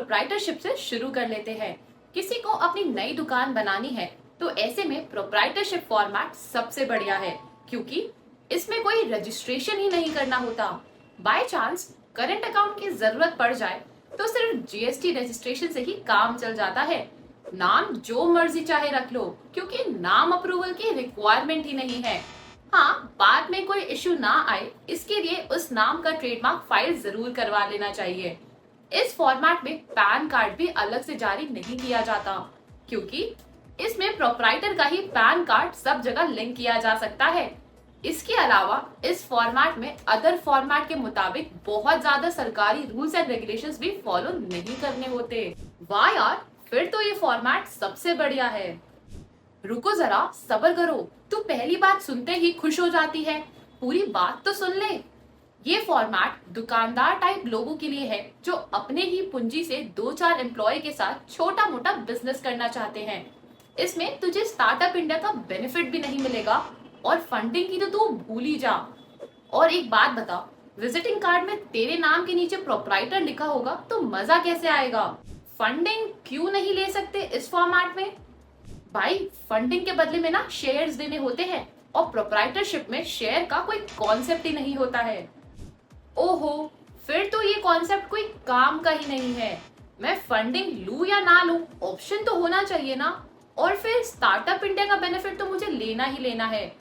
Proprietorship से शुरू कर लेते हैं। किसी को अपनी नई दुकान बनानी है तो ऐसे में प्रोप्राइटरशिप फॉर्मेट सबसे बढ़िया है, क्योंकि इसमें कोई रजिस्ट्रेशन ही नहीं करना होता। बाय चांस करंट अकाउंट की जरूरत पड़ जाए तो सिर्फ जीएसटी रजिस्ट्रेशन से ही काम चल जाता है। नाम जो मर्जी चाहे रख लो, क्योंकि नाम अप्रूवल की रिक्वायरमेंट ही नहीं है। हाँ, बाद में कोई इशू ना आए इसके लिए उस नाम का ट्रेडमार्क फाइल जरूर करवा लेना चाहिए। इस फॉर्मेट में पैन कार्ड भी अलग से जारी नहीं किया जाता, क्योंकि इसमें प्रोप्राइटर का ही पैन कार्ड सब जगह लिंक किया जा सकता है। इसके अलावा इस फॉर्मेट में अदर फॉर्मेट के मुताबिक बहुत ज्यादा सरकारी रूल्स एंड रेगुलेशंस भी फॉलो नहीं करने होते। वाह यार, फिर तो ये फॉर्मेट सबसे बढ़िया है। रुको जरा, सब्र करो, तू पहली बात सुनते ही खुश हो जाती है, पूरी बात तो सुन ले। ये फॉर्मेट दुकानदार टाइप लोगों के लिए है जो अपने ही पूंजी से 2-4 एम्प्लॉय के साथ छोटा मोटा बिजनेस करना चाहते हैं। इसमें तुझे स्टार्टअप इंडिया का बेनिफिट भी नहीं मिलेगा और फंडिंग की तो तू भूल ही जा। और एक बात बता, विजिटिंग कार्ड में तेरे नाम के नीचे प्रोप्राइटर लिखा होगा तो मजा कैसे आएगा? फंडिंग क्यों नहीं ले सकते इस फॉर्मेट में? भाई, फंडिंग के बदले में ना शेयर्स देने होते हैं और प्रोप्राइटरशिप में शेयर का कोई कॉन्सेप्ट ही नहीं होता है। ओहो, फिर तो ये कॉन्सेप्ट कोई काम का ही नहीं है। मैं फंडिंग लूं या ना लूं, ऑप्शन तो होना चाहिए ना। और फिर स्टार्टअप इंडिया का बेनिफिट तो मुझे लेना ही लेना है।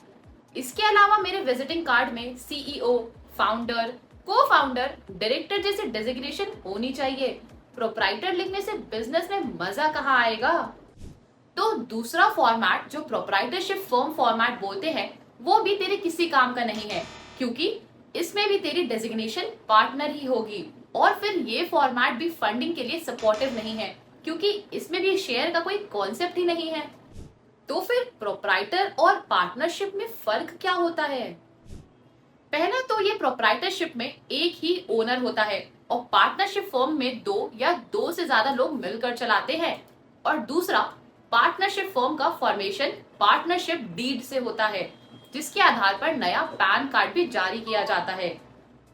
इसके अलावा मेरे विजिटिंग कार्ड में सीईओ, फाउंडर, को फाउंडर, डायरेक्टर जैसे डेजिग्नेशन होनी चाहिए। प्रोप्राइटर लिखने से बिजनेस में मजा कहाँ आएगा? तो दूसरा फॉर्मेट जो प्रोप्राइटरशिप फर्म फॉर्मेट बोलते हैं, वो भी तेरे किसी काम का नहीं है, क्योंकि इसमें भी तेरी डेजिग्नेशन पार्टनर ही होगी। और फिर ये फॉर्मेट भी फंडिंग के लिए सपोर्टिव नहीं है, क्योंकि इसमें भी शेयर का कोई कॉन्सेप्ट ही नहीं है। तो फिर प्रोप्राइटर और पार्टनरशिप में फर्क क्या होता है? पहला तो ये प्रोप्राइटरशिप में एक ही ओनर होता है और पार्टनरशिप फर्म में 2 या 2 से ज्यादा लोग मिलकर चलाते हैं। और दूसरा, पार्टनरशिप फर्म का फॉर्मेशन पार्टनरशिप डीड से होता है, जिसके आधार पर नया पैन कार्ड भी जारी किया जाता है।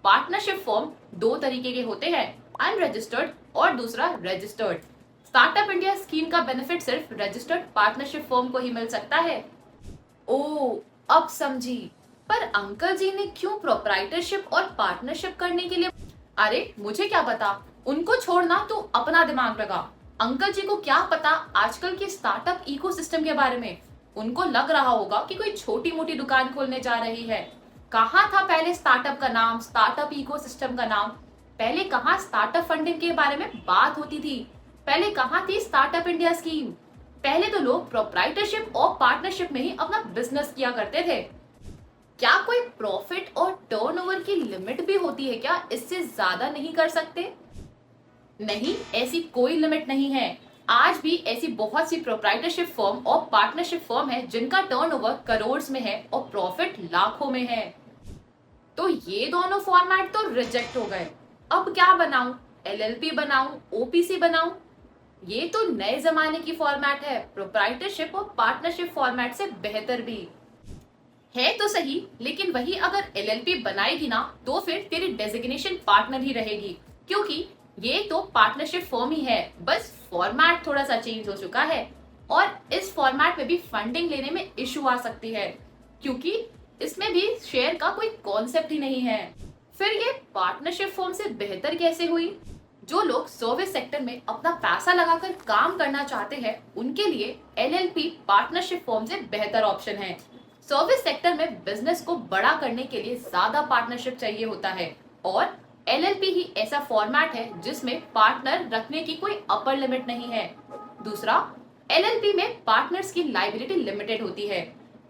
पार्टनरशिप फर्म 2 तरीके के होते हैं, अनरजिस्टर्ड और दूसरा रजिस्टर्ड। स्टार्टअप इंडिया स्कीम का बेनिफिट सिर्फ रजिस्टर्ड पार्टनरशिप फर्म को ही मिल सकता है। ओ, अब समझी। पर अंकल जी ने क्यों प्रोप्राइटरशिप और पार्टनरशिप करने के लिए? अरे मुझे क्या पता, उनको छोड़ना, तू अपना दिमाग लगा। अंकल जी को क्या पता आजकल के स्टार्टअप इकोसिस्टम के बारे में। उनको लग रहा होगा कि कोई छोटी मोटी दुकान खोलने जा रही है। कहाँ था पहले स्टार्टअप का नाम, स्टार्टअप इकोसिस्टम का नाम? पहले कहाँ स्टार्टअप फंडिंग के बारे में बात होती थी? पहले कहाँ थी स्टार्टअप इंडिया स्कीम? पहले तो लोग प्रोप्राइटरशिप और पार्टनरशिप में ही अपना बिजनेस किया करते थे। क्या कोई प्रॉफिट और टर्नओवर की लिमिट भी होती है क्या? इससे ज्यादा नहीं कर सकते? नहीं, ऐसी कोई लिमिट नहीं है। आज भी ऐसी बहुत सी प्रोप्राइटरशिप फर्म और पार्टनरशिप फर्म है जिनका टर्नओवर करोड़ में है और प्रॉफिट लाखों में है। तो ये दोनों फॉर्मेट तो रिजेक्ट हो गए। अब क्या बनाऊं? एलएलपी बनाऊं, ओपीसी बनाऊं? ये तो नए जमाने की फॉर्मेट है, प्रोप्राइटरशिप और पार्टनरशिप फॉर्मेट से बेहतर भी है तो सही। लेकिन वही अगर एलएलपी बनाएगी ना, तो फिर तेरी डेजिग्नेशन पार्टनर ही रहेगी, क्योंकि ये तो पार्टनरशिप फर्म ही है, बस फॉर्मेट थोड़ा सा चेंज हो चुका है। और इस फॉर्मेट में भी फंडिंग लेने में इशू आ सकती है, क्योंकि इसमें भी शेयर का कोई कॉन्सेप्ट ही नहीं है। फिर ये पार्टनरशिप फर्म से बेहतर कैसे हुई? जो लोग सर्विस सेक्टर में अपना पैसा लगाकर काम करना चाहते हैं, उनके लिए एलएलपी पार्टनरशिप फर्म से बेहतर ऑप्शन है। सर्विस सेक्टर में बिजनेस को बड़ा करने के लिए ज्यादा पार्टनरशिप चाहिए होता है, और एलएलपी ही ऐसा फॉर्मेट है जिसमें पार्टनर रखने की कोई अपर लिमिट नहीं है। दूसरा, एलएलपी में पार्टनर्स की लायबिलिटी लिमिटेड होती है।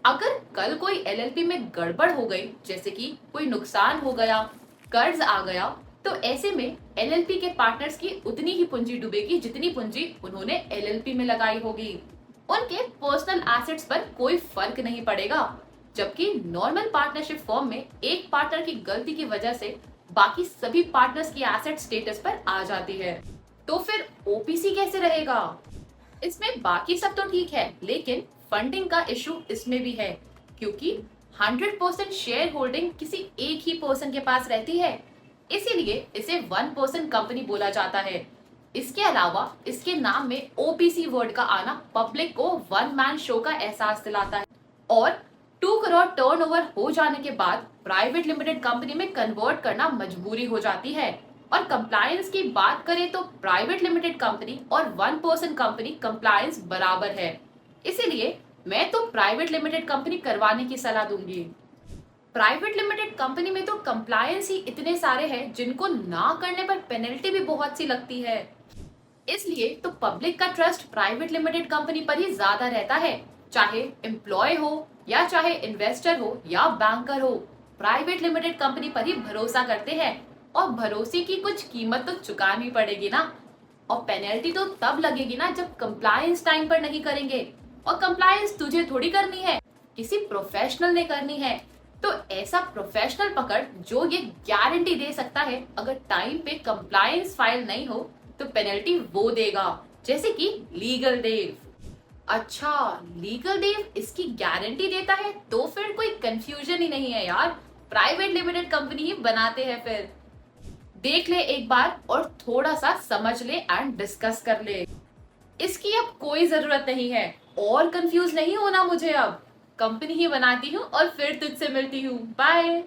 अगर कल कोई एलएलपी में गड़बड़ हो गई, जैसे कि कोई नुकसान हो गया, कर्ज आ गया, तो ऐसे में एलएलपी के पार्टनर्स की उतनी ही पूंजी डूबेगी जितनी पूंजी उन्होंने एलएलपी में लगाई होगी। उनके पर्सनल एसेट्स पर कोई फर्क नहीं पड़ेगा। जबकि नॉर्मल पार्टनरशिप फर्म में एक पार्टनर की गलती की वजह से बाकी सभी पार्टनर्स की एसेट स्टेटस पर आ जाती है। तो फिर ओपीसी कैसे रहेगा? इसमें बाकी सब तो ठीक है, लेकिन फंडिंग का इशू इसमें भी है, क्योंकि 100% शेयर होल्डिंग किसी एक ही पर्सन के पास रहती है। इसीलिए इसे 1 पर्सन कंपनी बोला जाता है। इसके अलावा इसके नाम में ओपीसी वर्ड का आना पब्लिक को वन मैन शो का एहसास दिलाता है और 2 करोड़ टर्नओवर हो जाने के बाद प्राइवेट लिमिटेड कंपनी में कन्वर्ट करना मजबूरी हो जाती है। और कंप्लायंस की बात करें तो प्राइवेट लिमिटेड कंपनी और 1% कंपनी कंप्लायंस बराबर है, इसीलिए मैं तो प्राइवेट लिमिटेड कंपनी करवाने की सलाह दूंगी। प्राइवेट लिमिटेड कंपनी में तो कंप्लायंस ही इतने सारे हैं जिनको ना करने पर पेनल्टी भी बहुत सी लगती है, इसलिए तो पब्लिक का ट्रस्ट प्राइवेट लिमिटेड कंपनी पर ही ज्यादा रहता है। चाहे एम्प्लॉय हो या चाहे इन्वेस्टर हो या बैंकर हो, प्राइवेट लिमिटेड कंपनी पर ही भरोसा करते हैं और भरोसे की कुछ कीमत तो चुकानी पड़ेगी ना। और पेनल्टी तो तब लगेगी ना जब कंप्लायंस टाइम पर नहीं करेंगे, और कंप्लायंस तुझे थोड़ी करनी है, किसी प्रोफेशनल ने करनी है। तो ऐसा प्रोफेशनल पकड़ जो ये गारंटी दे सकता है अगर टाइम पे कंप्लायंस फाइल नहीं हो तो पेनल्टी वो देगा, जैसे कि लीगल देव। अच्छा, लीगल देव इसकी गारंटी देता है तो फिर कोई कंफ्यूजन ही नहीं है यार, प्राइवेट लिमिटेड कंपनी ही बनाते हैं। फिर देख ले एक बार और थोड़ा सा समझ ले एंड डिस्कस कर ले। इसकी अब कोई जरूरत नहीं है और कंफ्यूज नहीं होना मुझे, अब कंपनी ही बनाती हूँ और फिर तुझसे मिलती हूँ। बाय।